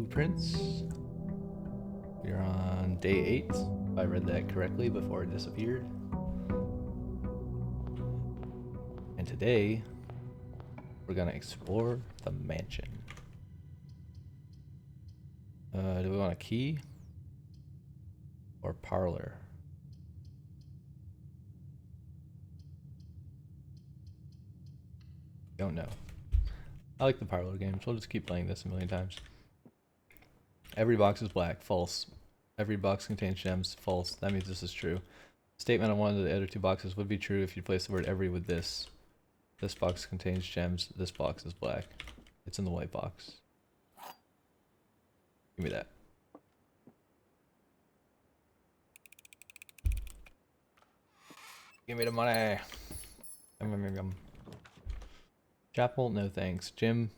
blueprints. We're on day 8, if I read that correctly before it disappeared. And today, we're gonna explore the mansion. Do we want a key? Or parlor? Don't know. I like the parlor games. We'll just keep playing this a million times. Every box is black. False. Every box contains gems. False. That means this is true. Statement on one of the other two boxes would be true if you place the word every with this. This box contains gems. This box is black. It's in the white box. Give me that. Give me the money. Chapel, no thanks. Gym,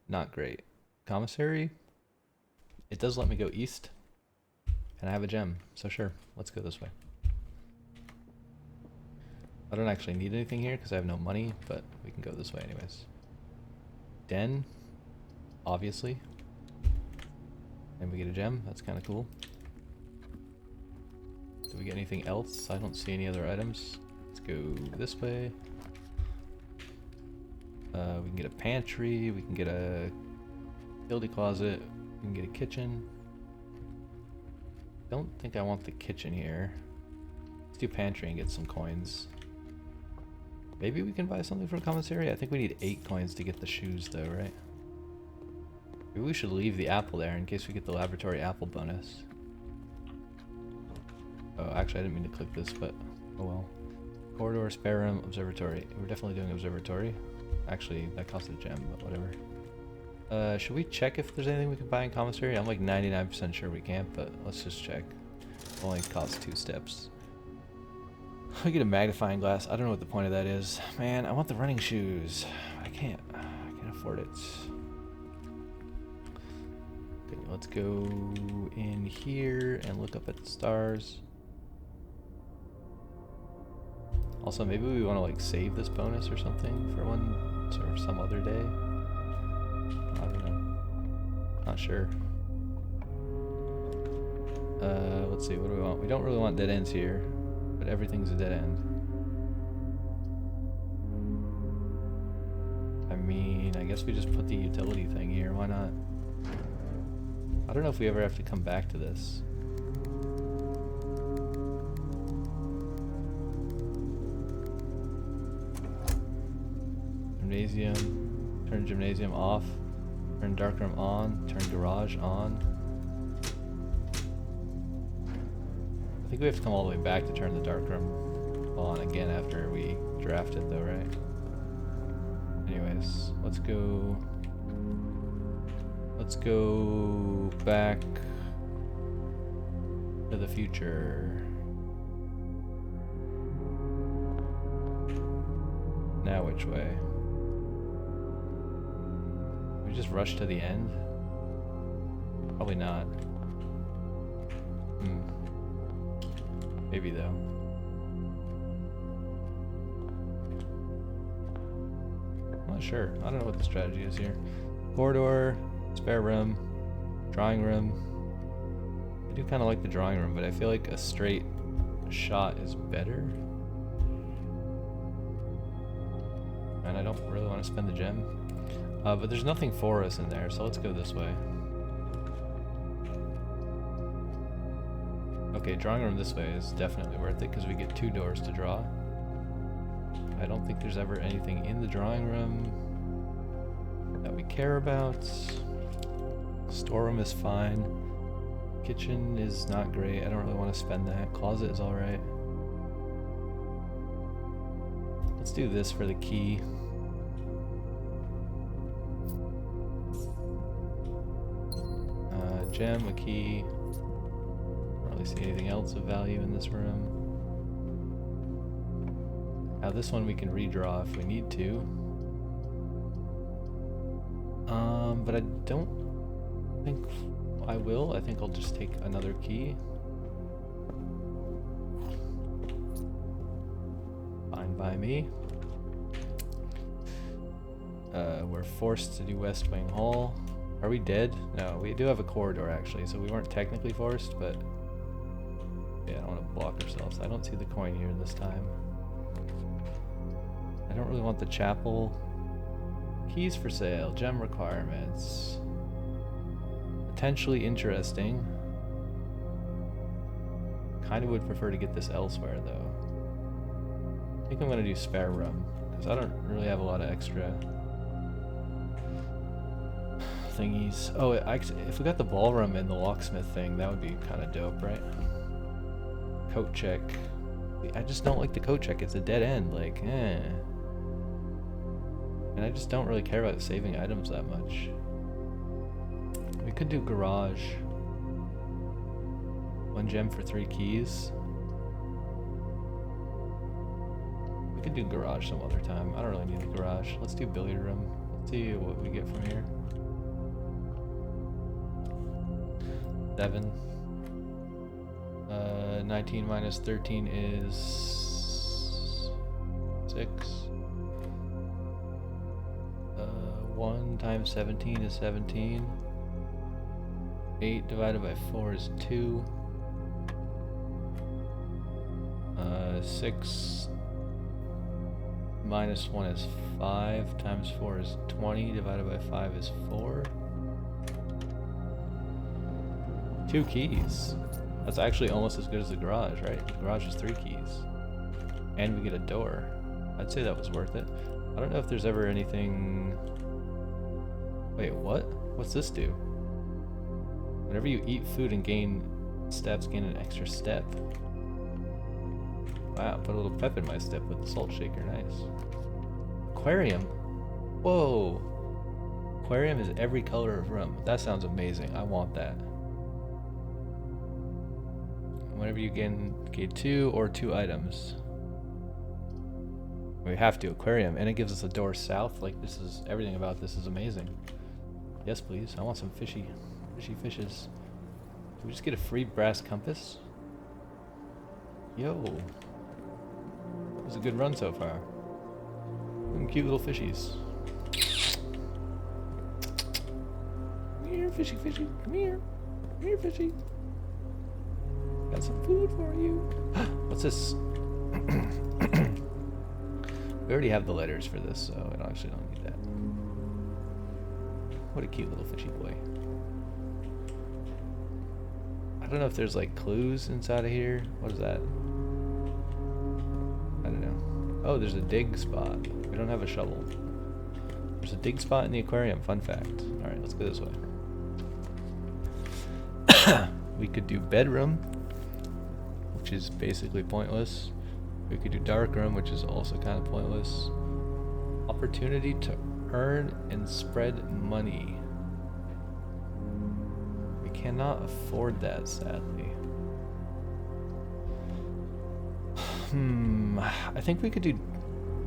not great. Commissary, it does let me go east, and I have a gem, so sure, let's go this way. I don't actually need anything here because I have no money, but we can go this way anyways. Den, obviously. And we get a gem, that's kind of cool. Do we get anything else? I don't see any other items. Let's go this way. We can get a pantry, we can get a utility closet, we can get a kitchen. Don't think I want the kitchen here. Let's do pantry and get some coins. Maybe we can buy something for a commissary? I think we need 8 coins to get the shoes though, right? Maybe we should leave the apple there in case we get the laboratory apple bonus. Oh, actually I didn't mean to click this, but oh well. Corridor, spare room, observatory. We're definitely doing observatory. Actually, that cost a gem, but whatever. Should we check if there's anything we can buy in commissary? I'm like 99% sure we can't, but let's just check. It only costs 2 steps. I get a magnifying glass. I don't know what the point of that is. Man, I want the running shoes. I can't afford it. Okay, let's go in here and look up at the stars. Also, maybe we want to like save this bonus or something for some other day. I don't know. Not sure. Let's see. What do we want? We don't really want dead ends here, but everything's a dead end. I mean, I guess we just put the utility thing here. Why not? I don't know if we ever have to come back to this. Gymnasium, turn gymnasium off, turn darkroom on, turn garage on. I think we have to come all the way back to turn the darkroom on again after we draft it though, right? Anyways, let's go back to the future. Now which way? We just rush to the end? Probably not. Maybe though. I'm not sure. I don't know what the strategy is here. Corridor, spare room, drawing room. I do kind of like the drawing room, but I feel like a straight shot is better. And I don't really want to spend the gem. But there's nothing for us in there, so let's go this way. Okay, drawing room this way is definitely worth it because we get 2 doors to draw. I don't think there's ever anything in the drawing room that we care about. Storeroom is fine. Kitchen is not great. I don't really want to spend that. Closet is alright. Let's do this for the key. Gem, a key. Don't really see anything else of value in this room. Now this one we can redraw if we need to. But I don't think I will. I think I'll just take another key. Fine by me. We're forced to do West Wing Hall. Are we dead? No, we do have a corridor actually, so we weren't technically forced, but yeah, I don't want to block ourselves. I don't see the coin here this time. I don't really want the chapel. Keys for sale, gem requirements. Potentially interesting. Kind of would prefer to get this elsewhere though. I think I'm going to do spare room, because I don't really have a lot of extra thingies. Oh, if we got the ballroom and the locksmith thing, that would be kind of dope, right? Coat check. I just don't like the coat check. It's a dead end, like, eh. And I just don't really care about saving items that much. We could do garage. 1 gem for 3 keys. We could do garage some other time. I don't really need the garage. Let's do billiard room. Let's see what we get from here. 7. 19 minus 13 is 6. 1 times 17 is 17. 8 divided by 4 is 2. 6 minus 1 is 5. Times 4 is 20. Divided by 5 is 4. 2 keys. That's actually almost as good as the garage, right? The garage is 3 keys. And we get a door. I'd say that was worth it. I don't know if there's ever anything... Wait, what? What's this do? Whenever you eat food and gain steps, gain an extra step. Wow, put a little pep in my step with the salt shaker, nice. Aquarium? Whoa! Aquarium is every color of room. That sounds amazing. I want that. Whenever you gain 2 or 2 items. We have to aquarium, and it gives us a door south. Like, this is, everything about this is amazing. Yes, please. I want some fishy fishes. Did we just get a free brass compass? Yo. It was a good run so far. Some cute little fishies. Come here, fishy. Come here. Come here, fishy. Got some food for you. What's this? We already have the letters for this, so I actually don't need that. What a cute little fishy boy. I don't know if there's like clues inside of here. What is that? I don't know. Oh, there's a dig spot. We don't have a shovel. There's a dig spot in the aquarium. Fun fact. Alright, let's go this way. We could do bedroom, which is basically pointless. We could do dark room, which is also kind of pointless. Opportunity to earn and spread money. We cannot afford that, sadly. I think we could do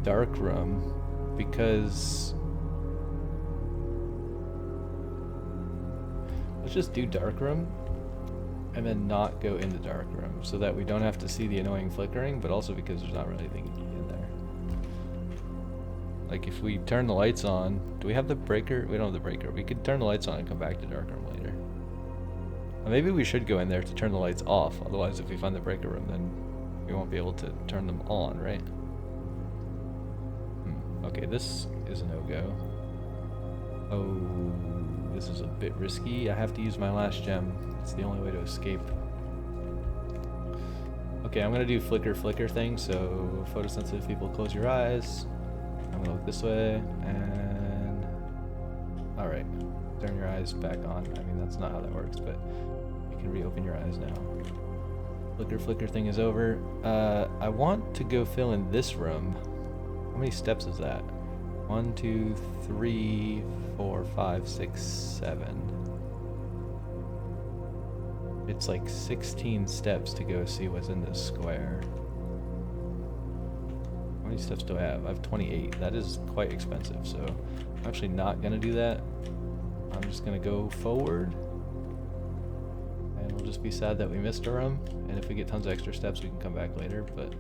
dark room because let's just do dark room and then not go in the dark room so that we don't have to see the annoying flickering, but also because there's not really anything in there. Like if we turn the lights on, do we have the breaker? We don't have the breaker. We could turn the lights on and come back to dark room later. Or maybe we should go in there to turn the lights off. Otherwise, if we find the breaker room, then we won't be able to turn them on, right? Okay, this is a no-go. Oh, this is a bit risky. I have to use my last gem. It's the only way to escape. Okay, I'm gonna do flicker thing, so photosensitive people, close your eyes. I'm gonna look this way, and... Alright, turn your eyes back on. I mean, that's not how that works, but you can reopen your eyes now. Flicker thing is over. I want to go fill in this room. How many steps is that? 1, 2, 3, 4, 5, 6, 7. It's like 16 steps to go see what's in this square. How many steps do I have? I have 28. That is quite expensive, so I'm actually not gonna do that. I'm just gonna go forward. And we'll just be sad that we missed a room. And if we get tons of extra steps, we can come back later, but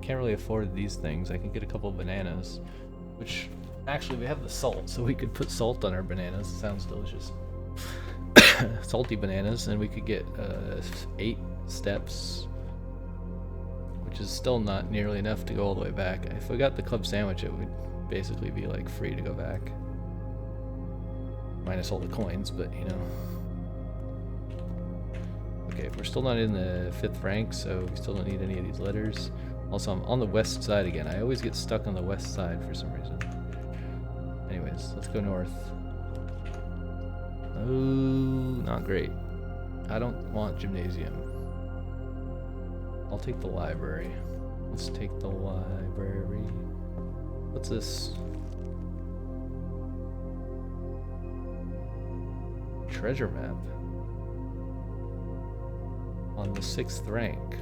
can't really afford these things. I can get a couple of bananas, which Actually, we have the salt, so we could put salt on our bananas. It sounds delicious. Salty bananas, and we could get 8 steps, which is still not nearly enough to go all the way back. If we got the club sandwich, it would basically be like free to go back. Minus all the coins, but you know. Okay, if we're still not in the 5th rank, so we still don't need any of these letters. Also, I'm on the west side again. I always get stuck on the west side for some reason. Anyways, let's go north. Oh, not great. I don't want gymnasium. I'll take the library. Let's take the library. What's this? Treasure map. On the 6th rank.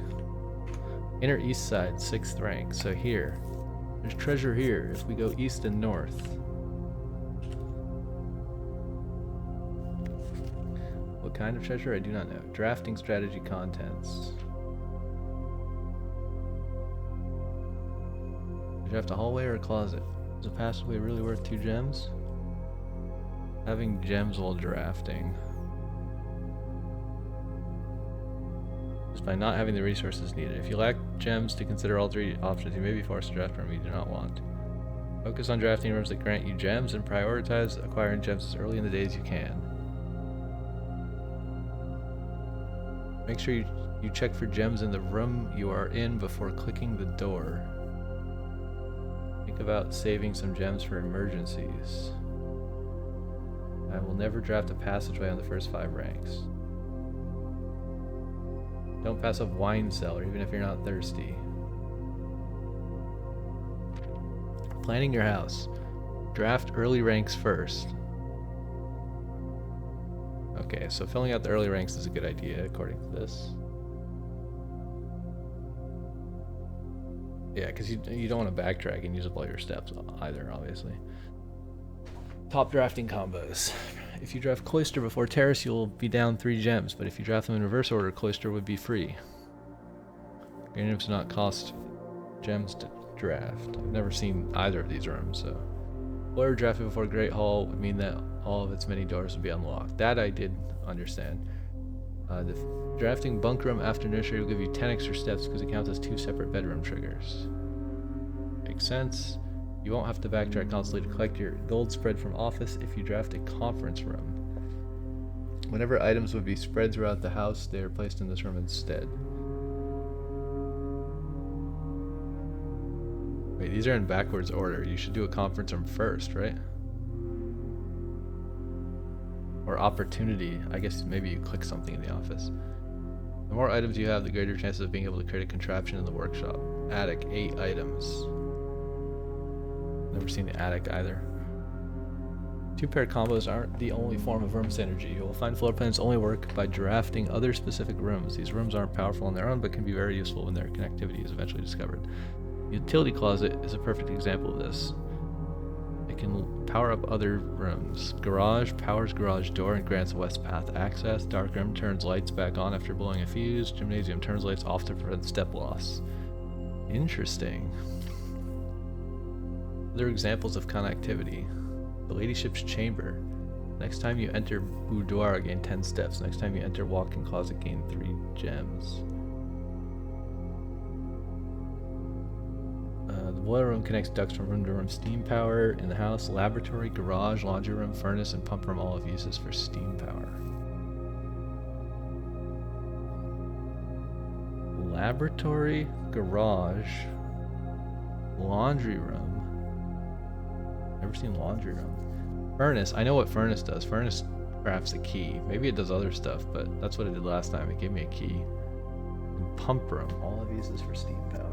Inner east side, 6th rank. So here. There's treasure here if we go east and north. What kind of treasure? I do not know. Drafting strategy contents. Draft a hallway or a closet? Is a passageway really worth 2 gems? Having gems while drafting. Just by not having the resources needed. If you lack gems to consider all 3 options, you may be forced to draft a room you do not want. Focus on drafting rooms that grant you gems and prioritize acquiring gems as early in the day as you can. Make sure you check for gems in the room you are in before clicking the door. Think about saving some gems for emergencies. I will never draft a passageway on the first 5 ranks. Don't pass up wine cellar, even if you're not thirsty. Planning your house. Draft early ranks first. Okay, so filling out the early ranks is a good idea, according to this. Yeah, because you don't want to backtrack and use up all your steps either, obviously. Top drafting combos. If you draft Cloister before Terrace, you'll be down 3 gems, but if you draft them in reverse order, Cloister would be free. Granted, does not cost gems to draft. I've never seen either of these rooms, so. Lawyer drafted before Great Hall would mean that all of its many doors would be unlocked. That I did understand. The drafting bunk room after nursery will give you 10 extra steps because it counts as 2 separate bedroom triggers. Makes sense. You won't have to backtrack constantly to collect your gold spread from office if you draft a conference room. Whenever items would be spread throughout the house, they are placed in this room instead. Wait, these are in backwards order. You should do a conference room first, right? Or opportunity. I guess maybe you click something in the office. The more items you have, the greater chances of being able to create a contraption in the workshop. Attic, 8 items. Never seen the attic either. 2-pair combos aren't the only form of room synergy. You will find floor plans only work by drafting other specific rooms. These rooms aren't powerful on their own, but can be very useful when their connectivity is eventually discovered. The utility closet is a perfect example of this. It can power up other rooms. Garage powers garage door and grants west path access. Dark room turns lights back on after blowing a fuse. Gymnasium turns lights off to prevent step loss. Interesting. Other examples of connectivity. The ladyship's chamber. Next time you enter boudoir, gain 10 steps. Next time you enter walk-in closet, gain 3 gems. The boiler room connects ducts from room to room. Steam power in the house. Laboratory, garage, laundry room, furnace, and pump room all have uses for steam power. Laboratory, garage, laundry room. Never seen laundry room. Furnace, I know what furnace does. Furnace crafts a key. Maybe it does other stuff, but that's what it did last time. It gave me a key. And pump room, all of these is for steam power.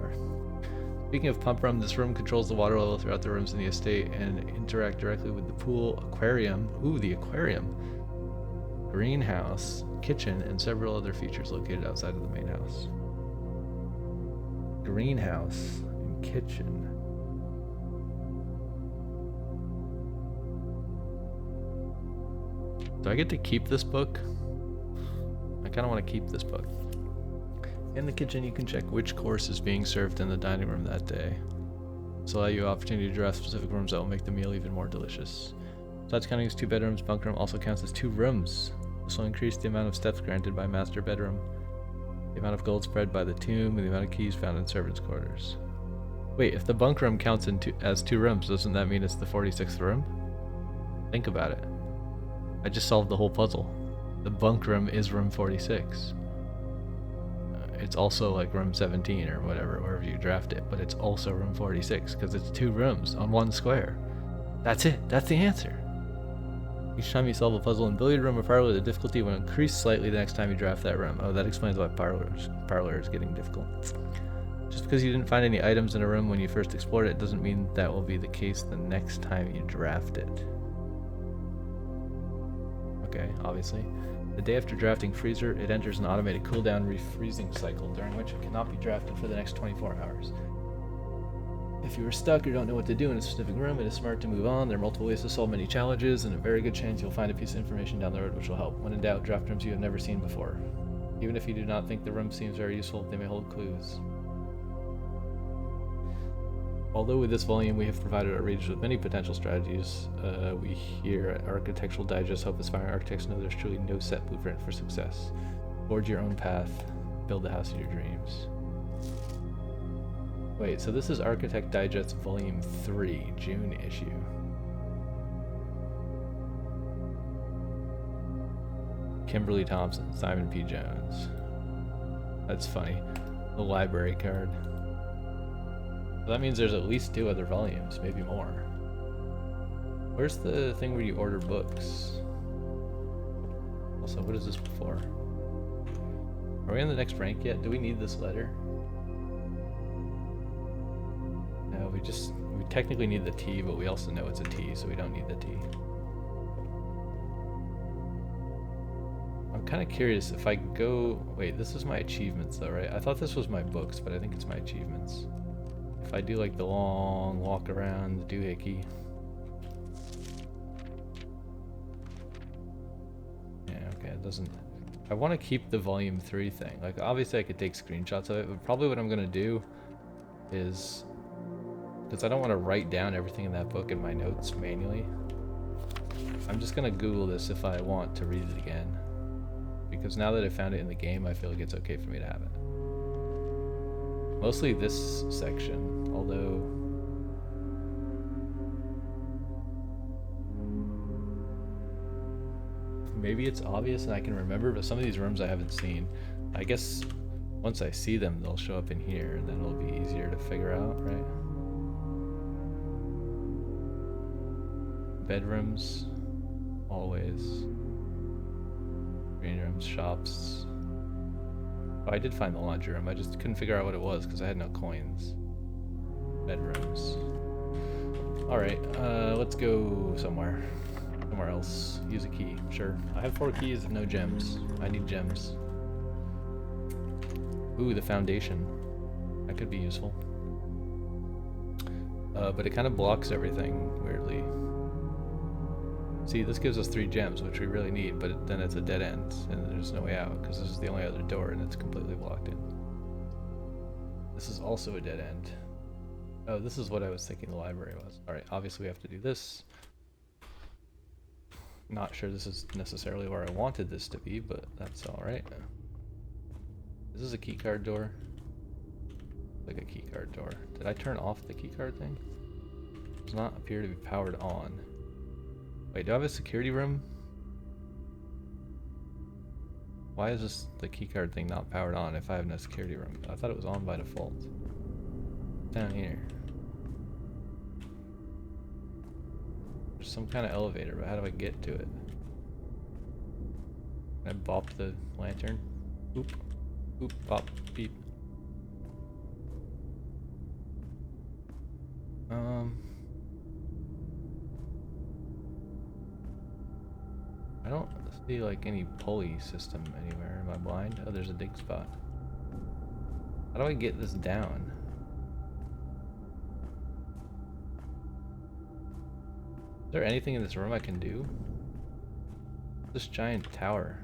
Speaking of pump room, this room controls the water level throughout the rooms in the estate and interact directly with the pool, aquarium, the aquarium, greenhouse, kitchen, and several other features located outside of the main house. Greenhouse and kitchen. Do I get to keep this book? I kind of want to keep this book. In the kitchen, you can check which course is being served in the dining room that day. This will allow you opportunity to draft specific rooms that will make the meal even more delicious. Besides counting as 2 bedrooms, bunk room also counts as 2 rooms. This will increase the amount of steps granted by master bedroom, the amount of gold spread by the tomb, and the amount of keys found in servants' quarters. Wait, if the bunk room counts as 2 rooms, doesn't that mean it's the 46th room? Think about it. I just solved the whole puzzle. The bunk room is room 46. It's also like room 17 or whatever, wherever you draft it, but it's also room 46 because it's 2 rooms on 1 square. That's it. That's the answer. Each time you solve a puzzle in billiard room or parlor, the difficulty will increase slightly the next time you draft that room. Oh, that explains why parlor is getting difficult. Just because you didn't find any items in a room when you first explored it doesn't mean that will be the case the next time you draft it. Okay, obviously. The day after drafting freezer, it enters an automated cooldown refreezing cycle, during which it cannot be drafted for the next 24 hours. If you are stuck or don't know what to do in a specific room, it is smart to move on. There are multiple ways to solve many challenges, and a very good chance you'll find a piece of information down the road which will help. When in doubt, draft rooms you have never seen before. Even if you do not think the room seems very useful, they may hold clues. Although with this volume we have provided our readers with many potential strategies, we here at Architectural Digest hope aspiring architects know there's truly no set blueprint for success. Forge your own path, build the house of your dreams. Wait, so this is Architect Digest Volume 3, June issue. Kimberly Thompson, Simon P. Jones. That's funny. The library card. So that means there's at least 2 other volumes, maybe more. Where's the thing where you order books? Also, what is this for? Are we on the next rank yet? Do we need this letter? No, we technically need the T, but we also know it's a T, so we don't need the T. I'm kind of curious if I go... Wait, this is my achievements though, right? I thought this was my books, but I think it's my achievements. If I do like the long walk around the doohickey. Yeah, okay, it doesn't... I want to keep the volume 3 thing. Like, obviously I could take screenshots of it, but probably what I'm going to do is... Because I don't want to write down everything in that book in my notes manually. I'm just going to Google this if I want to read it again. Because now that I found it in the game, I feel like it's okay for me to have it. Mostly this section, although... Maybe it's obvious and I can remember, but some of these rooms I haven't seen. I guess once I see them, they'll show up in here, and then it'll be easier to figure out, right? Bedrooms, hallways, green rooms, shops. Oh, I did find the laundry room. I just couldn't figure out what it was because I had no coins. Bedrooms. Alright, let's go somewhere. Somewhere else. Use a key. Sure. I have 4 keys and no gems. I need gems. Ooh, the foundation. That could be useful. But it kind of blocks everything, weirdly. See, this gives us 3 gems, which we really need, but then it's a dead end, and there's no way out, because this is the only other door, and it's completely blocked in. This is also a dead end. Oh, this is what I was thinking the library was. Alright, obviously we have to do this. Not sure this is necessarily where I wanted this to be, but that's alright. This is a keycard door. Like a keycard door. Did I turn off the keycard thing? It does not appear to be powered on. Wait, do I have a security room? Why is this the keycard thing not powered on if I have no security room? I thought it was on by default. Down here. There's some kind of elevator, but how do I get to it? Can I bop the lantern? Boop. Boop, bop, beep. I don't see like any pulley system anywhere. Am I blind? Oh, there's a dig spot. How do I get this down? Is there anything in this room I can do? This giant tower.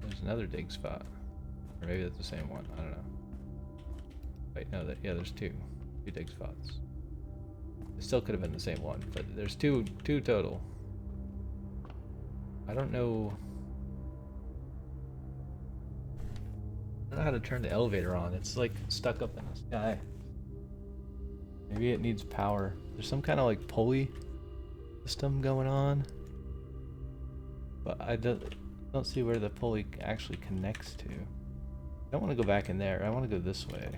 There's another dig spot. Or maybe that's the same one. I don't know. Wait, no, yeah, there's 2. 2 dig spots. It still could have been the same one, but there's two total. I don't know how to turn the elevator on. It's like stuck up in the sky. Maybe it needs power. There's some kind of like pulley system going on, but I don't see where the pulley actually connects to. I don't want to go back in there. I want to go this way.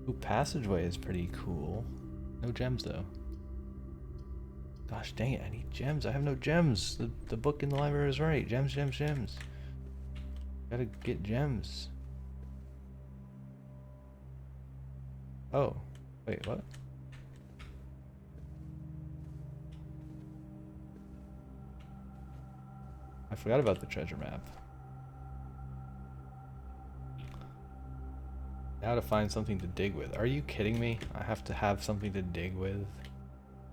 Ooh, passageway is pretty cool. No gems though. Gosh dang it, I need gems. I have no gems. The book in the library is right. Gems, gems, gems. Gotta get gems. Oh, wait, what? I forgot about the treasure map. Now to find something to dig with. Are you kidding me? I have to have something to dig with?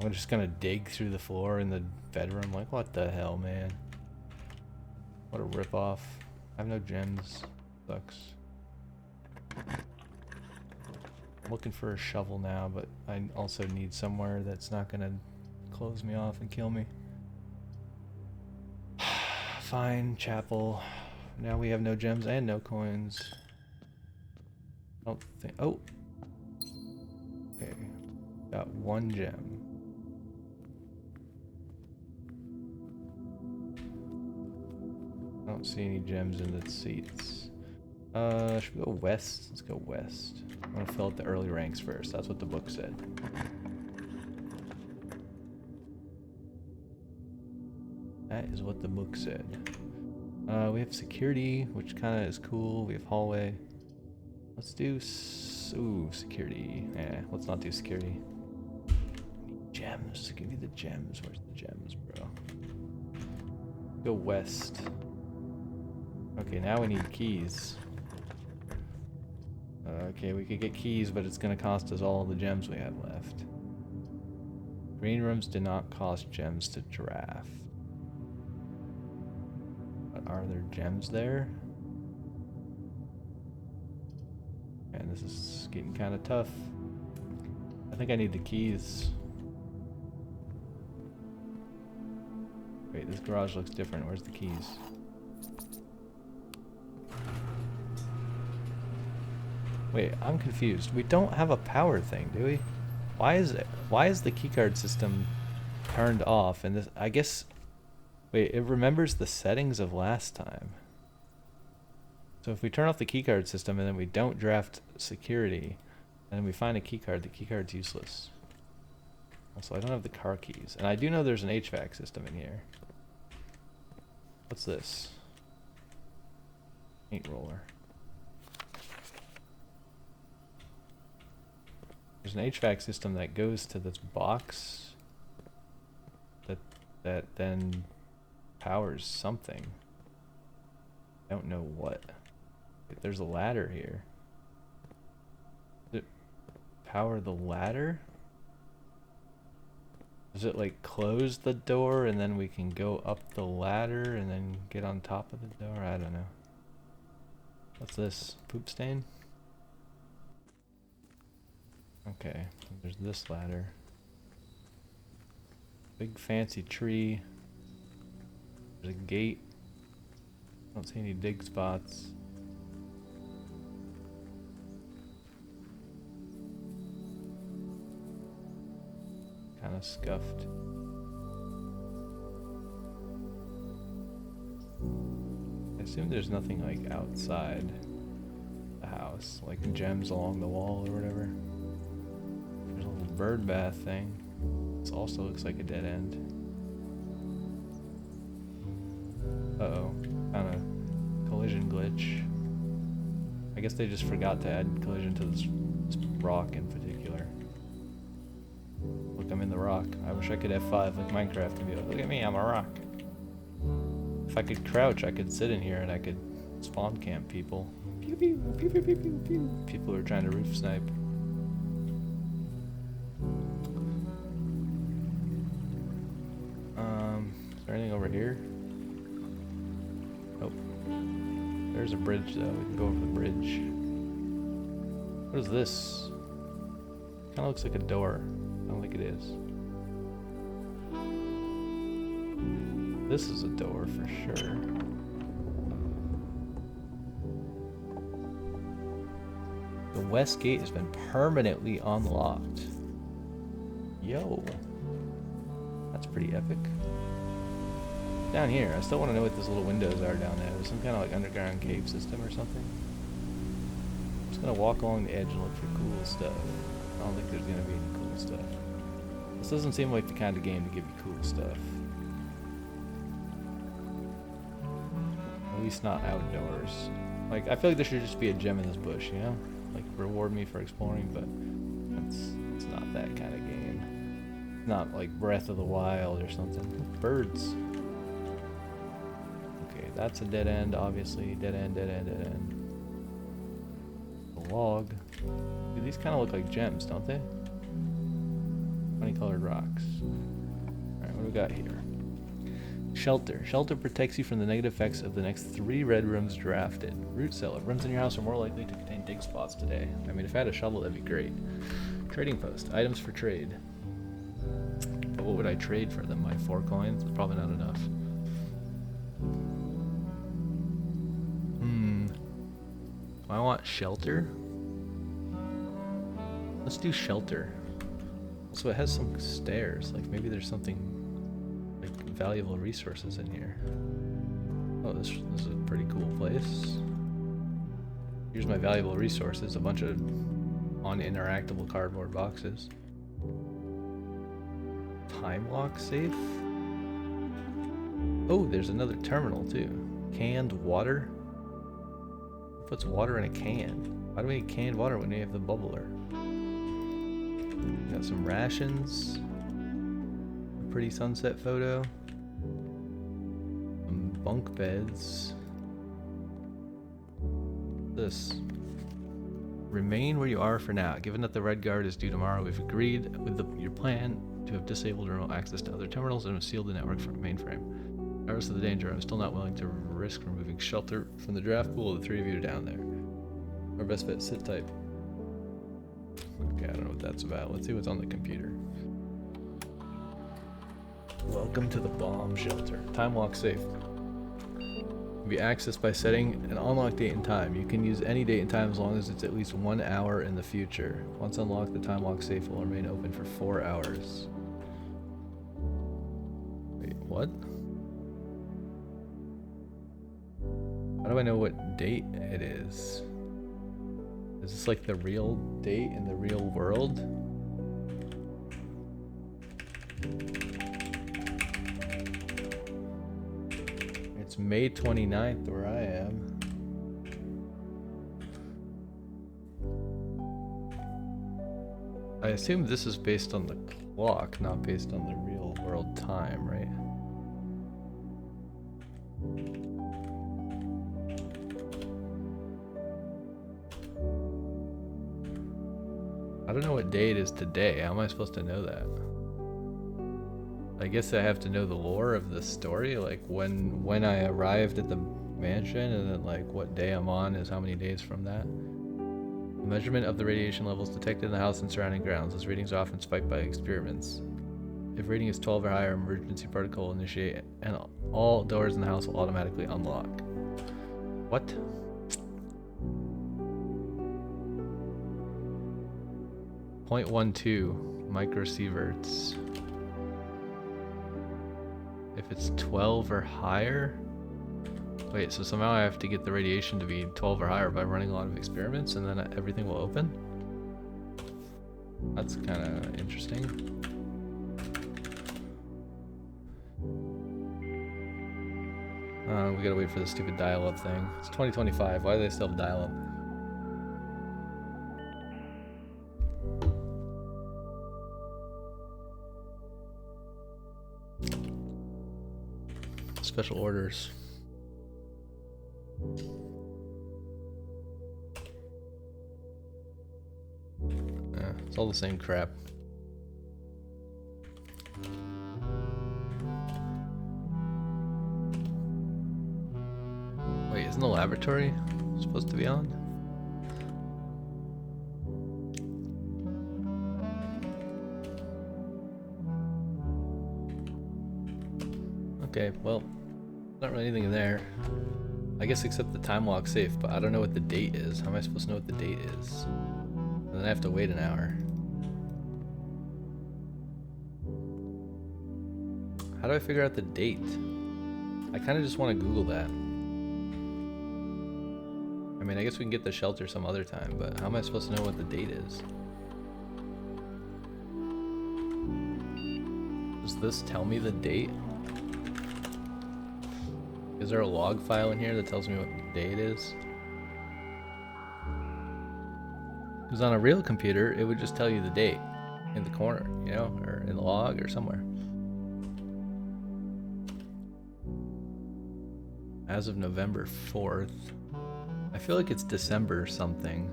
I'm just gonna dig through the floor in the bedroom? Like, what the hell, man? What a ripoff. I have no gems. Sucks. I'm looking for a shovel now, but I also need somewhere that's not gonna close me off and kill me. Fine, chapel. Now we have no gems and no coins. I don't think. Oh! Okay. Got 1 gem. I don't see any gems in the seats. Should we go west? Let's go west. I want to fill out the early ranks first. That's what the book said. That is what the book said. We have security, which kind of is cool. We have hallway. Let's do security. Let's not do security. I need gems. Give me the gems. Where's the gems, bro? Go west. Okay, now we need keys. Okay, we could get keys, but it's gonna cost us all the gems we have left. Green rooms do not cost gems to draft. But are there gems there? And this is getting kind of tough. I think I need the keys. Wait, this garage looks different. Where's the keys? Wait, I'm confused. We don't have a power thing, do we? Why is the keycard system turned off? And this, I guess, wait, it remembers the settings of last time. So if we turn off the keycard system and then we don't draft security, and we find a keycard, the keycard's useless. Also, I don't have the car keys. And I do know there's an HVAC system in here. What's this? Paint roller. There's an HVAC system that goes to this box that then powers something. I don't know what. There's a ladder here. Does it power the ladder? Does it like close the door and then we can go up the ladder and then get on top of the door? I don't know. What's this? Poop stain? Okay, there's this ladder. Big fancy tree. There's a gate. Don't see any dig spots. Kind of scuffed. I assume there's nothing like outside the house, like gems along the wall or whatever. There's a little bird bath thing. This also looks like a dead end. Uh-oh, kind of collision glitch. I guess they just forgot to add collision to this rock in particular. Look, I'm in the rock. I wish I could F5 like Minecraft and be like, look at me, I'm a rock. If I could crouch, I could sit in here and I could spawn camp people. Pew pew, pew pew pew pew pew. People who are trying to roof snipe. Is there anything over here? Nope. There's a bridge though, we can go over the bridge. What is this? Kind of looks like a door. I don't think it is. This is a door for sure. The west gate has been permanently unlocked. Yo. That's pretty epic. Down here, I still want to know what those little windows are down there. There's some kind of like underground cave system or something. I'm just gonna walk along the edge and look for cool stuff. I don't think there's gonna be any cool stuff. This doesn't seem like the kind of game to give you cool stuff. At least not outdoors. Like, I feel like there should just be a gem in this bush, you know? Like, reward me for exploring, but it's not that kind of game. Not like Breath of the Wild or something. Birds. Okay, that's a dead end, obviously. Dead end, dead end, dead end. A log. Dude, these kind of look like gems, don't they? Funny colored rocks. Alright, what do we got here? Shelter. Shelter protects you from the negative effects of the next 3 red rooms drafted. Root cellar. Rooms in your house are more likely to contain dig spots today. I mean, if I had a shovel, that'd be great. Trading post. Items for trade. But what would I trade for them? My 4 coins? Probably not enough. I want shelter. Let's do shelter. So it has some stairs. Like, maybe there's something like valuable resources in here. Oh, this is a pretty cool place. Here's my valuable resources, a bunch of uninteractable cardboard boxes. Time lock safe? Oh, there's another terminal too. Canned water? Who puts water in a can? Why do we need canned water when we have the bubbler? Got some rations. A pretty sunset photo. Some bunk beds. This. Remain where you are for now. Given that the Red Guard is due tomorrow, we've agreed with your plan to have disabled remote access to other terminals and have sealed the network from mainframe. Regardless of the danger, I'm still not willing to risk removing shelter from the draft pool. The 3 of you are down there. Our best bet, sit tight. Okay, I don't know what that's about. Let's see what's on the computer. Welcome to the bomb shelter. Time lock safe. Can be accessed by setting an unlocked date and time. You can use any date and time as long as it's at least 1 hour in the future. Once unlocked, the time lock safe will remain open for 4 hours. Wait, what? How do I know what date it is? Is this like the real date in the real world? It's May 29th where I am. I assume this is based on the clock, not based on the real world time, right? I don't know what day it is today. How am I supposed to know that? I guess I have to know the lore of the story, like when I arrived at the mansion, and then like what day I'm on is how many days from that. The measurement of the radiation levels detected in the house and surrounding grounds. Those readings are often spiked by experiments. If reading is 12 or higher, emergency protocol will initiate, and all doors in the house will automatically unlock. What? .12 microsieverts. If it's 12 or higher? Wait, so somehow I have to get the radiation to be 12 or higher by running a lot of experiments and then everything will open? That's kind of interesting. We gotta wait for the stupid dial-up thing. It's 2025, why do they still have dial-up? Special orders. Yeah, it's all the same crap. Wait, isn't the laboratory supposed to be on? Okay, well, not really anything in there. I guess except the time lock safe, but I don't know what the date is. How am I supposed to know what the date is? And then I have to wait an hour. How do I figure out the date? I kind of just want to Google that. I mean, I guess we can get the shelter some other time, but how am I supposed to know what the date is? Does this tell me the date? Is there a log file in here that tells me what day it is? Because on a real computer, it would just tell you the date in the corner, you know, or in the log or somewhere. As of November 4th. I feel like it's December something.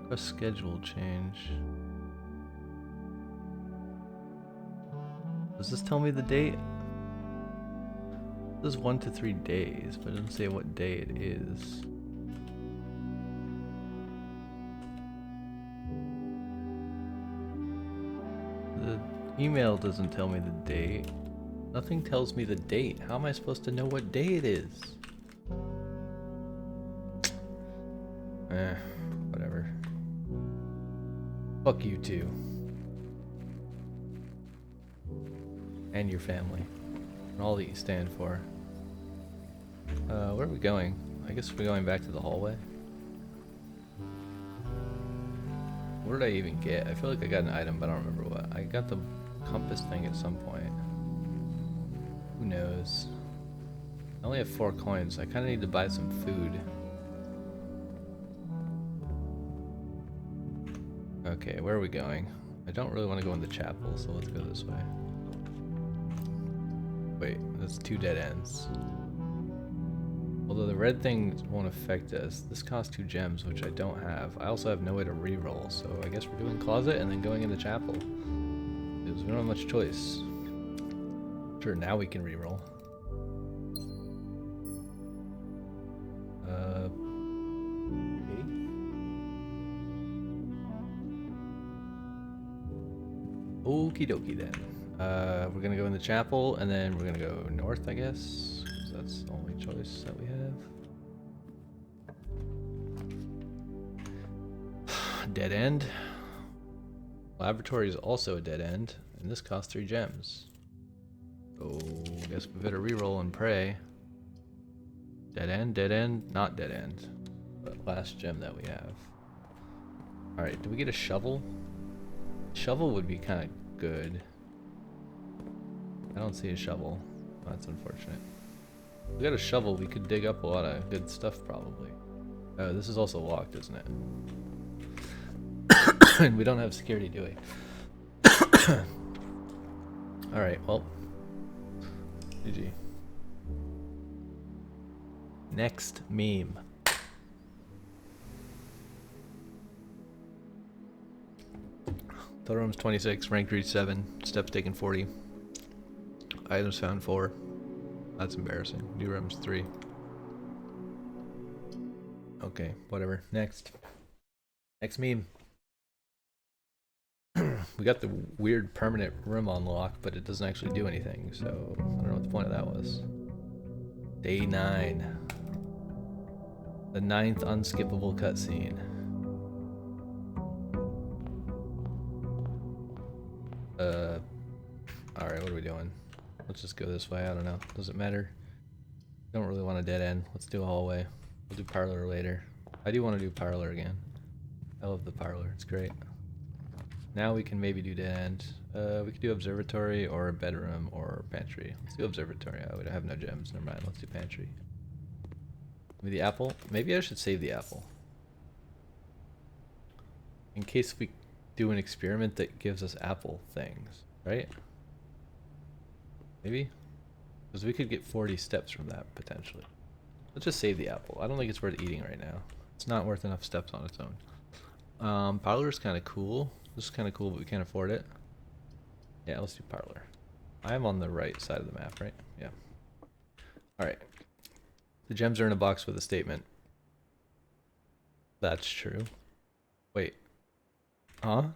Request schedule change. Does this tell me the date? This is 1 to 3 days, but it doesn't say what day it is. The email doesn't tell me the date. Nothing tells me the date. How am I supposed to know what day it is? Whatever. Fuck you too. And your family. And all that you stand for. Where are we going? I guess we're going back to the hallway. What did I even get? I feel like I got an item, but I don't remember what. I got the compass thing at some point. Who knows? I only have 4 coins. I kind of need to buy some food. Okay, where are we going? I don't really want to go in the chapel, so let's go this way. Wait, that's 2 dead ends. Although the red thing won't affect us. This costs 2 gems, which I don't have. I also have no way to reroll, so I guess we're doing closet and then going in the chapel. Because we don't have much choice. Sure, now we can reroll. Okay. Okie dokie then. We're gonna go in the chapel and then we're gonna go north, I guess. Because that's the only choice that we have. Dead end. Laboratory is also a dead end, and this costs 3 gems. So I guess we better reroll and pray. Dead end, not dead end. But last gem that we have. Alright, do we get a shovel? Shovel would be kind of good. I don't see a shovel. That's unfortunate. If we got a shovel, we could dig up a lot of good stuff probably. Oh, this is also locked, isn't it? And we don't have security, do we? Alright, well. GG. Next meme. Total rooms 26, ranked reach 7, steps taken 40. Items found 4. That's embarrassing. New rooms 3. Okay, whatever. Next. Next meme. We got the weird permanent room unlock, but it doesn't actually do anything, so I don't know what the point of that was. Day 9. The 9th unskippable cutscene. Alright, what are we doing? Let's just go this way, I don't know. Does it matter? Don't really want a dead end. Let's do a hallway. We'll do parlor later. I do want to do parlor again. I love the parlor, it's great. Now we can maybe do dead end. We could do observatory or bedroom or pantry. Let's do observatory. I would have no gems, never mind. Let's do pantry. Maybe the apple? Maybe I should save the apple. In case we do an experiment that gives us apple things, right? Maybe? Because we could get 40 steps from that, potentially. Let's just save the apple. I don't think it's worth eating right now. It's not worth enough steps on its own. Parlor's kind of cool. This is kind of cool, but we can't afford it. Yeah, let's do parlor. I'm on the right side of the map, right? Yeah. Alright. The gems are in a box with a statement. That's true. Wait. Huh?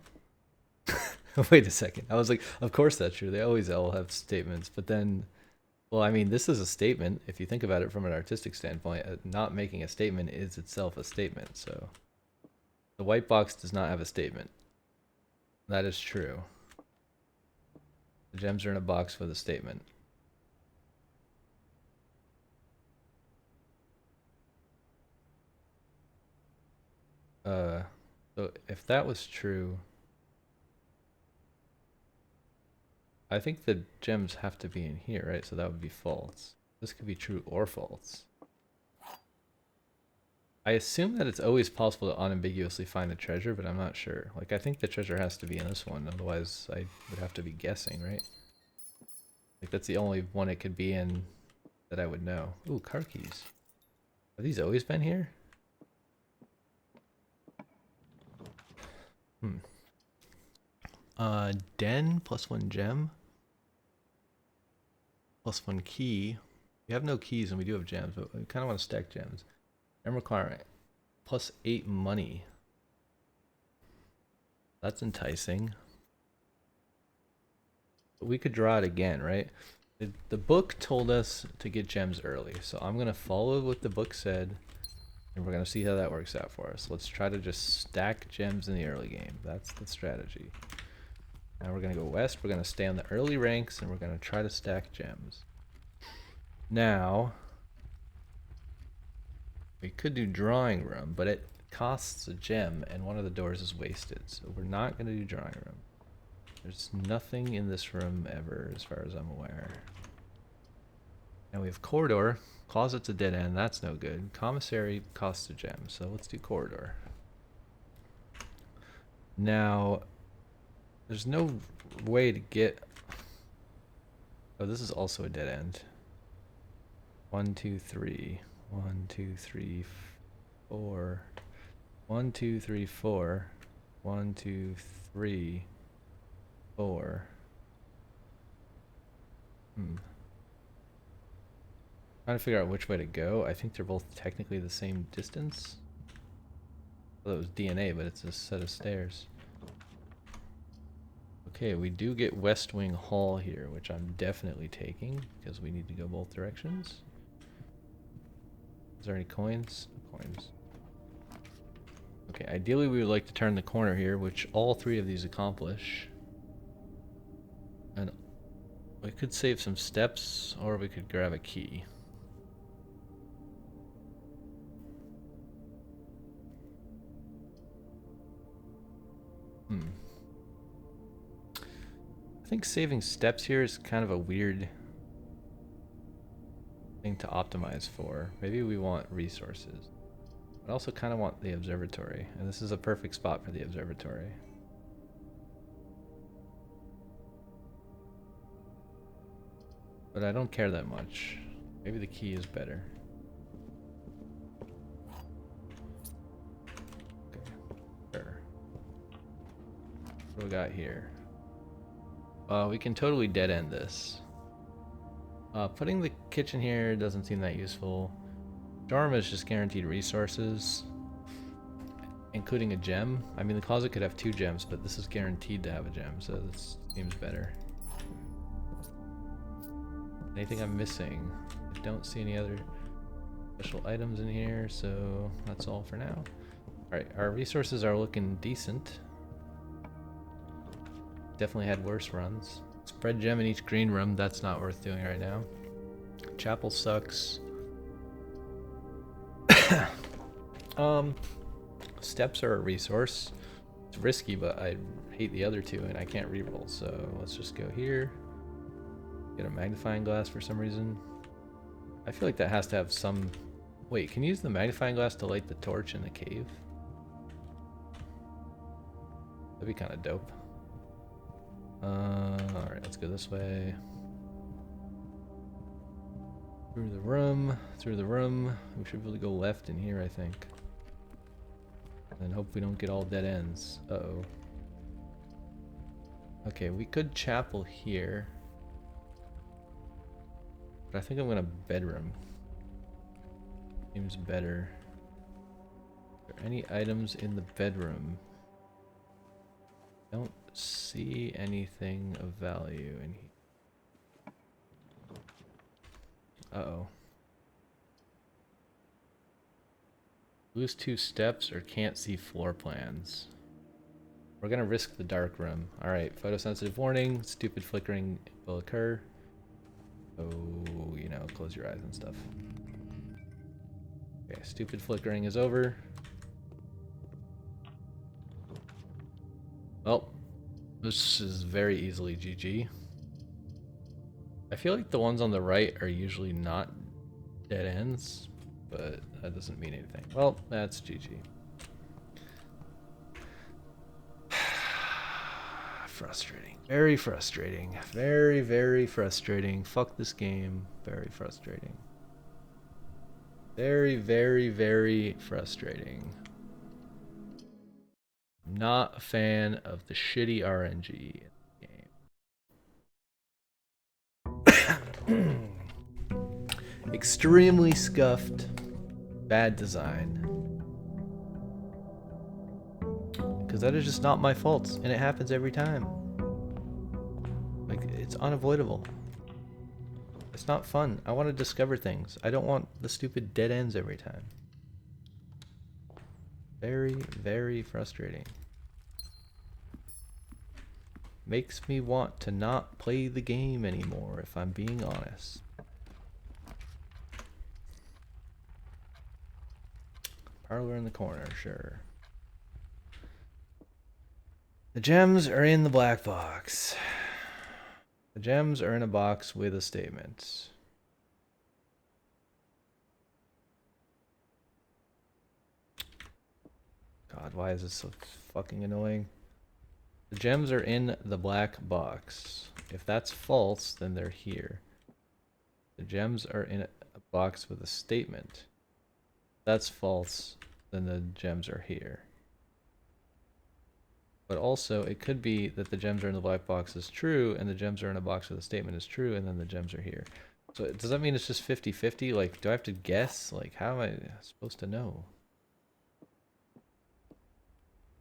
Wait a second. I was like, of course that's true. They always all have statements. But then, well, I mean, this is a statement. If you think about it from an artistic standpoint, not making a statement is itself a statement. So the white box does not have a statement. That is true. The gems are in a box with a statement. So if that was true, I think the gems have to be in here, right? So that would be false. This could be true or false. I assume that it's always possible to unambiguously find a treasure, but I'm not sure. Like, I think the treasure has to be in this one, otherwise I would have to be guessing, right? Like, that's the only one it could be in that I would know. Ooh, car keys. Have these always been here? Den plus 1 gem. Plus 1 key. We have no keys and we do have gems, but we kind of want to stack gems. Gem requirement. Plus 8 money. That's enticing. But we could draw it again, right? The book told us to get gems early, so I'm going to follow what the book said, and we're going to see how that works out for us. Let's try to just stack gems in the early game. That's the strategy. Now we're going to go west, we're going to stay on the early ranks, and we're going to try to stack gems. Now, we could do drawing room, but it costs a gem, and one of the doors is wasted, so we're not going to do drawing room. There's nothing in this room ever, as far as I'm aware. Now we have corridor. Closet's a dead end. That's no good. Commissary costs a gem, so let's do corridor. Now, there's no way to get... Oh, this is also a dead end. 1, 2, 3. 1, 2, 3, 4. 1, 2, 3, 4. 1, 2, 3. 4. Trying to figure out which way to go. I think they're both technically the same distance. Well, it was DNA, but it's a set of stairs. Okay, we do get West Wing Hall here, which I'm definitely taking because we need to go both directions. Is there any coins? No coins. Okay, ideally we would like to turn the corner here, which all 3 of these accomplish. And we could save some steps, or we could grab a key. I think saving steps here is kind of a weird thing to optimize for. Maybe we want resources. I also kind of want the observatory, and this is a perfect spot for the observatory. But I don't care that much. Maybe the key is better. Okay, sure. What do we got here? We can totally dead end this. Putting the kitchen here doesn't seem that useful. Dorm is just guaranteed resources, including a gem. I mean, the closet could have 2 gems, but this is guaranteed to have a gem, so this seems better. Anything I'm missing? I don't see any other special items in here, so that's all for now. Alright, our resources are looking decent. Definitely had worse runs. Spread gem in each green room, that's not worth doing right now. Chapel sucks. Steps are a resource. It's risky, but I hate the other 2 and I can't reroll, so let's just go here. Get a magnifying glass for some reason. I feel like that has to have some... Wait, can you use the magnifying glass to light the torch in the cave? That'd be kind of dope. Alright, let's go this way. Through the room, through the room. We should really go left in here, I think. And hope we don't get all dead ends. Uh-oh. Okay, we could chapel here. But I think I'm gonna bedroom. Seems better. Are there any items in the bedroom? Don't see anything of value in here. Uh-oh. Lose 2 steps or can't see floor plans. We're gonna risk the dark room. Alright, photosensitive warning. Stupid flickering will occur. Oh, you know, close your eyes and stuff. Okay, stupid flickering is over. Well, this is very easily GG. I feel like the ones on the right are usually not dead ends, but that doesn't mean anything. Well, that's GG. Frustrating. Very frustrating. Very, very frustrating. Fuck this game. Very frustrating. Very, very, very frustrating. I'm not a fan of the shitty RNG game. Extremely scuffed. Bad design. Because that is just not my fault, and it happens every time. Like, it's unavoidable. It's not fun. I want to discover things. I don't want the stupid dead ends every time. Very, very frustrating. Makes me want to not play the game anymore, if I'm being honest. Parlor in the corner, sure. The gems are in the black box. The gems are in a box with a statement. God, why is this so fucking annoying? The gems are in the black box. If that's false, then they're here. The gems are in a box with a statement. If that's false, then the gems are here. But also, it could be that the gems are in the black box is true, and the gems are in a box with a statement is true, and then the gems are here. So does that mean it's just 50-50? Like, do I have to guess? Like, how am I supposed to know?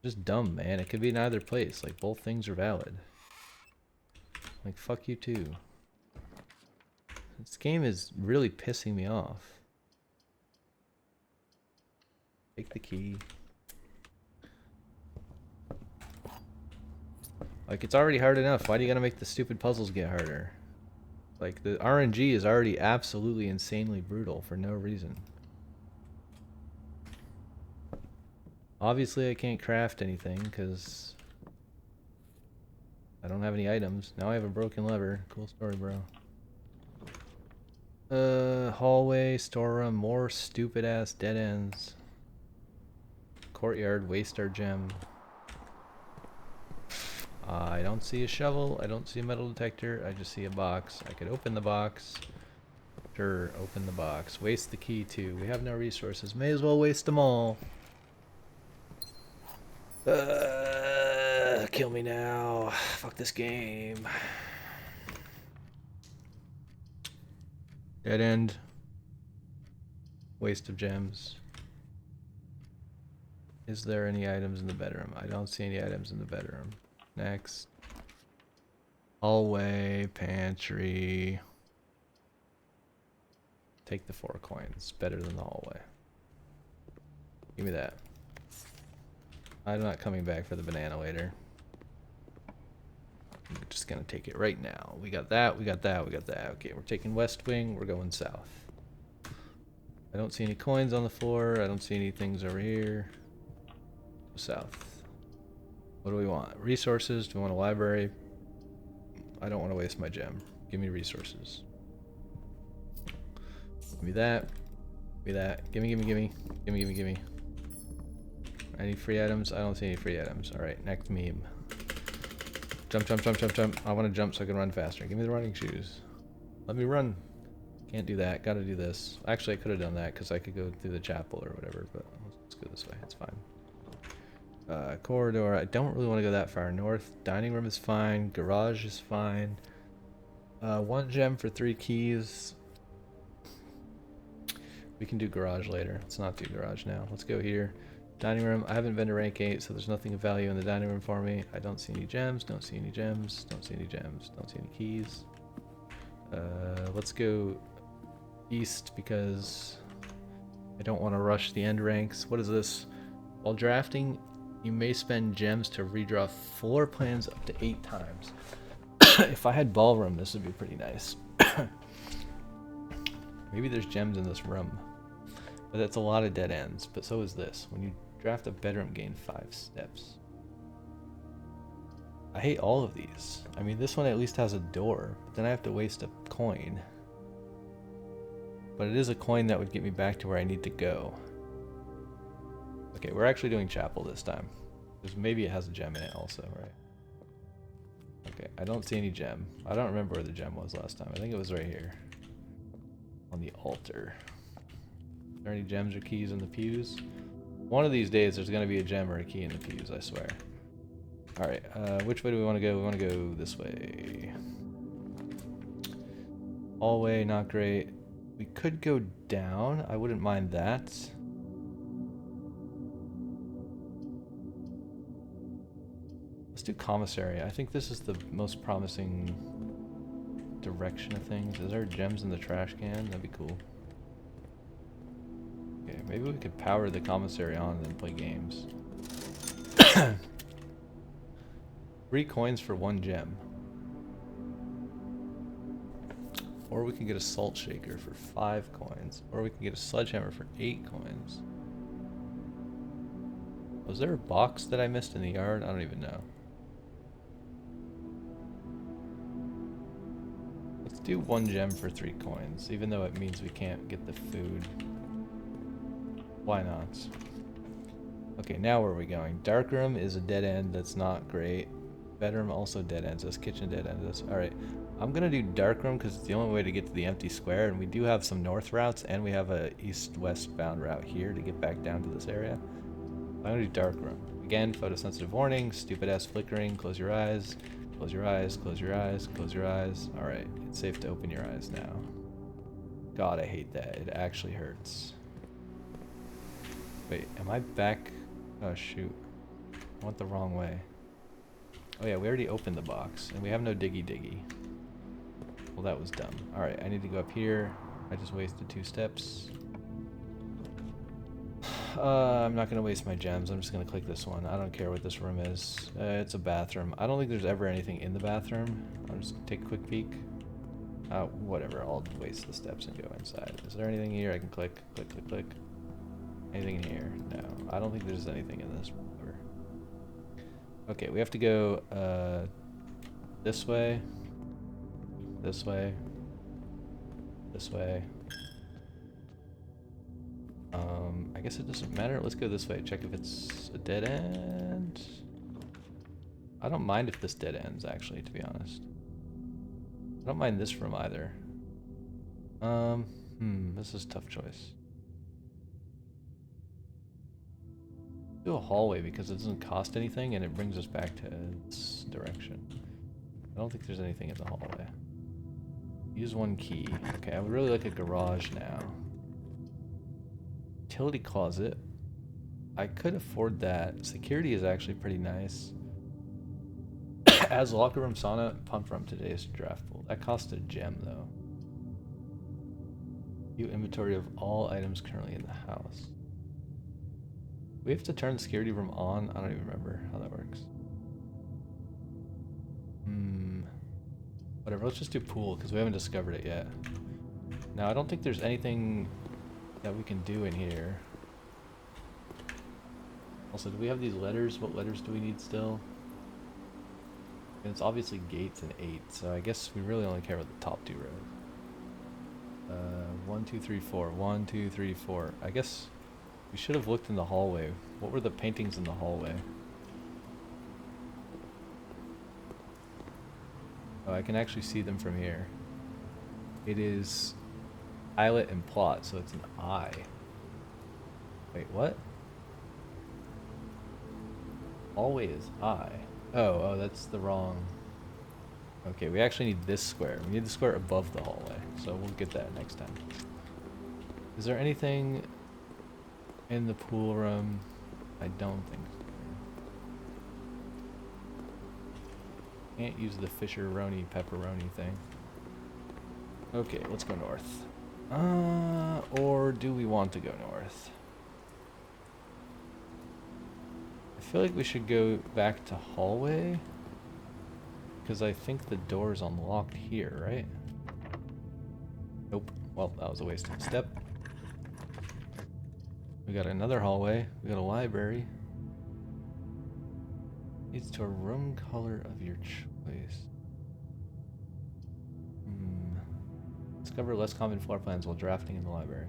Just dumb, man. It could be in either place. Like, both things are valid. Like, fuck you too. This game is really pissing me off. Take the key. Like, it's already hard enough. Why do you gotta make the stupid puzzles get harder? Like, the RNG is already absolutely insanely brutal for no reason. Obviously, I can't craft anything because I don't have any items. Now I have a broken lever. Cool story, bro. Hallway, storeroom, more stupid ass dead ends. Courtyard, waste our gem. I don't see a shovel. I don't see a metal detector. I just see a box. I could open the box. Sure, open the box. Waste the key too. We have no resources. May as well waste them all. Kill me now. Fuck this game. Dead end. Waste of gems. Is there any items in the bedroom? I don't see any items in the bedroom. Next. Hallway, pantry. Take the 4 coins. Better than the hallway. Give me that. I'm not coming back for the banana later. I'm just gonna take it right now. We got that, we got that, we got that. Okay, we're taking west wing, we're going south. I don't see any coins on the floor. I don't see any things over here. South. What do we want? Resources? Do we want a library? I don't want to waste my gem. Give me resources. Give me that. Give me that. Gimme, gimme, gimme. Gimme, gimme, gimme. Any free items? I don't see any free items. Alright, next meme. Jump, jump, jump, jump, jump. I want to jump so I can run faster. Give me the running shoes. Let me run. Can't do that. Gotta do this. Actually, I could have done that because I could go through the chapel or whatever, but let's go this way. It's fine. Corridor. I don't really want to go that far north. Dining room is fine. Garage is fine. 1 gem for 3 keys. We can do garage later. Let's not do garage now. Let's go here. Dining room. I haven't been to rank 8, so there's nothing of value in the dining room for me. I don't see any gems, don't see any gems, don't see any gems, don't see any keys. Let's go east because I don't want to rush the end ranks. What is this? While drafting, you may spend gems to redraw floor plans up to 8 times. If I had ballroom, this would be pretty nice. Maybe there's gems in this room. But that's a lot of dead ends. But so is this. When you draft a bedroom, gain 5 steps. I hate all of these. I mean, this one at least has a door. But then I have to waste a coin. But it is a coin that would get me back to where I need to go. Okay, we're actually doing chapel this time. Because maybe it has a gem in it also, right? Okay, I don't see any gem. I don't remember where the gem was last time. I think it was right here. On the altar. Are there any gems or keys in the pews? One of these days there's going to be a gem or a key in the pews, I swear. Alright, which way do we want to go? We want to go this way. Hallway, not great. We could go down. I wouldn't mind that. Let's do commissary. I think this is the most promising direction of things. Is there gems in the trash can? That'd be cool. Okay, maybe we could power the commissary on and then play games. 3 coins for 1 gem. Or we can get a salt shaker for 5 coins. Or we can get a sledgehammer for 8 coins. Was there a box that I missed in the yard? I don't even know. Let's do 1 gem for 3 coins, even though it means we can't get the food. Why not? Okay, now where are we going? Darkroom is a dead end. That's not great. Bedroom also dead ends. This kitchen dead ends. Alright, I'm gonna do darkroom because it's the only way to get to the empty square, and we do have some north routes, and we have a east-west bound route here to get back down to this area. I'm gonna do darkroom. Again, photosensitive warning, stupid ass flickering, close your eyes, close your eyes, close your eyes, close your eyes. Alright, it's safe to open your eyes now. God, I hate that. It actually hurts. Wait, am I back? Oh shoot. I went the wrong way. Oh yeah, we already opened the box, and we have no diggy diggy. Well, that was dumb. Alright, I need to go up here. I just wasted 2 steps. I'm not gonna waste my gems. I'm just gonna click this one. I don't care what this room is. It's a bathroom. I don't think there's ever anything in the bathroom. I'll just take a quick peek. Whatever. I'll waste the steps and go inside. Is there anything here I can click? Click, click, click. Anything in here? No. I don't think there's anything in this. Okay, we have to go this way. This way. This way. I guess it doesn't matter. Let's go this way. Check if it's a dead end. I don't mind if this dead ends, actually, to be honest. I don't mind this room either. This is a tough choice. Do a hallway because it doesn't cost anything and it brings us back to its direction. I don't think there's anything in the hallway. Use 1 key. Okay, I would really like a garage now. Utility closet. I could afford that. Security is actually pretty nice. As locker room, sauna, pump from today's draft pool. That cost a gem though. View inventory of all items currently in the house. We have to turn the security room on? I don't even remember how that works. Whatever, let's just do pool because we haven't discovered it yet. Now, I don't think there's anything that we can do in here. Also, do we have these letters? What letters do we need still? And it's obviously gates and 8, so I guess we really only care about the top 2 rows. 1, 2, 3, 4. 1, 2, 3, 4. I guess we should have looked in the hallway. What were the paintings in the hallway? Oh, I can actually see them from here. It is Islet and plot, so it's an eye. Wait, what? Hallway is eye. Oh, that's the wrong... Okay, we actually need this square. We need the square above the hallway, so we'll get that next time. Is there anything in the pool room? I don't think so. Can't use the Fisher-roni pepperoni thing. Okay, let's go north. Or do we want to go north? I feel like we should go back to hallway. Because I think the door's unlocked here, right? Nope. Well, that was a wasted step. We got another hallway. We got a library. Leads to a room color of your choice. Discover less common floor plans while drafting in the library.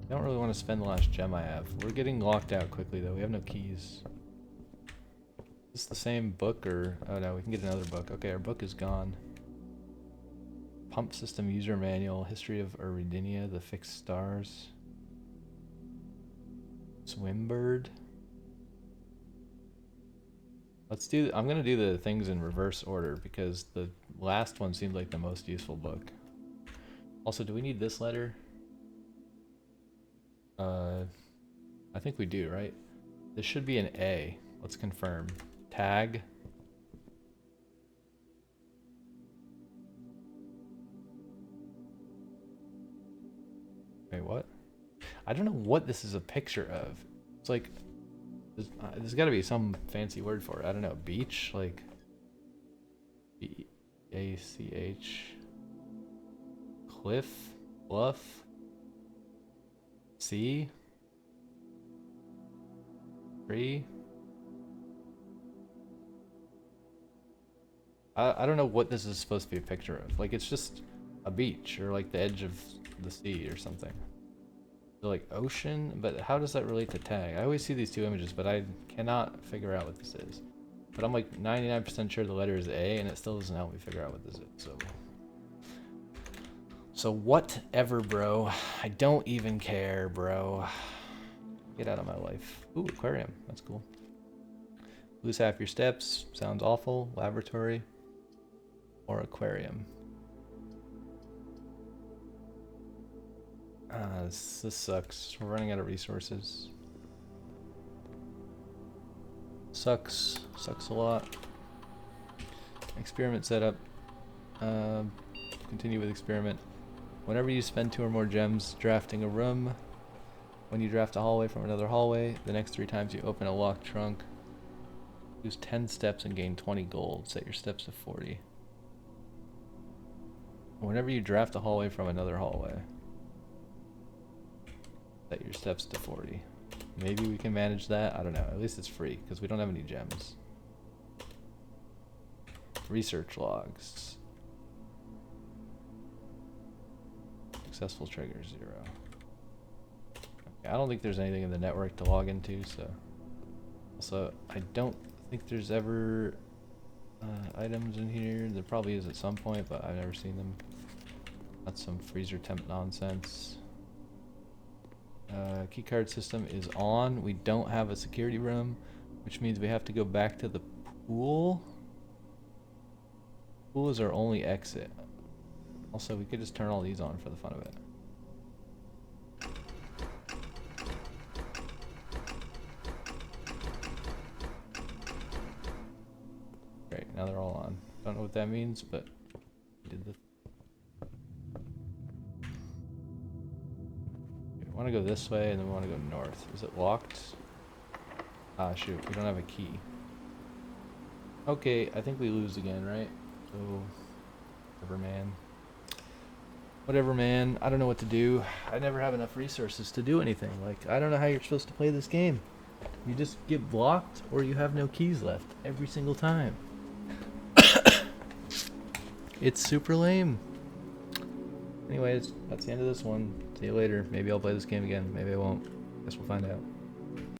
I don't really want to spend the last gem I have. We're getting locked out quickly though. We have no keys. Is this the same book or... Oh no, we can get another book. Okay, our book is gone. Pump system user manual. History of Iridinia, the fixed stars. Swimbird. Let's do... I'm gonna do the things in reverse order because the last one seemed like the most useful book. Also, do we need this letter? I think we do, right? This should be an A. Let's confirm. Tag. Wait, what? I don't know what this is a picture of. It's like... There's got to be some fancy word for it. I don't know. Beach? Like... B-A-C-H... Cliff? Bluff? Sea? Tree? I don't know what this is supposed to be a picture of. Like, it's just a beach or like the edge of the sea or something. So like ocean, but how does that relate to tag? I always see these two images, but I cannot figure out what this is. But I'm like 99% sure the letter is A, and it still doesn't help me figure out what this is. So whatever, bro. I don't even care, bro. Get out of my life. Ooh, aquarium. That's cool. Lose half your steps. Sounds awful. Laboratory. Or aquarium. This sucks. We're running out of resources. Sucks. Sucks a lot. Experiment setup. Continue with experiment. Whenever you spend 2 or more gems drafting a room, when you draft a hallway from another hallway, the next 3 times you open a locked trunk, use 10 steps and gain 20 gold. Set your steps to 40. Whenever you draft a hallway from another hallway, set your steps to 40. Maybe we can manage that. I don't know. At least it's free because we don't have any gems. Research logs. Successful trigger 0. Okay, I don't think there's anything in the network to log into, so. Also, I don't think there's ever items in here. There probably is at some point, but I've never seen them. That's some freezer temp nonsense. Keycard system is on. We don't have a security room, which means we have to go back to the pool. Pool is our only exit. Also, we could just turn all these on for the fun of it. Great, now they're all on. Don't know what that means, but we did the... We want to go this way, and then we want to go north. Is it locked? Ah, shoot, we don't have a key. Okay, I think we lose again, right? So, whatever, man. Whatever, man. I don't know what to do. I never have enough resources to do anything. Like, I don't know how you're supposed to play this game. You just get blocked, or you have no keys left every single time. It's super lame. Anyways, that's the end of this one. See you later. Maybe I'll play this game again. Maybe I won't. Guess we'll find out.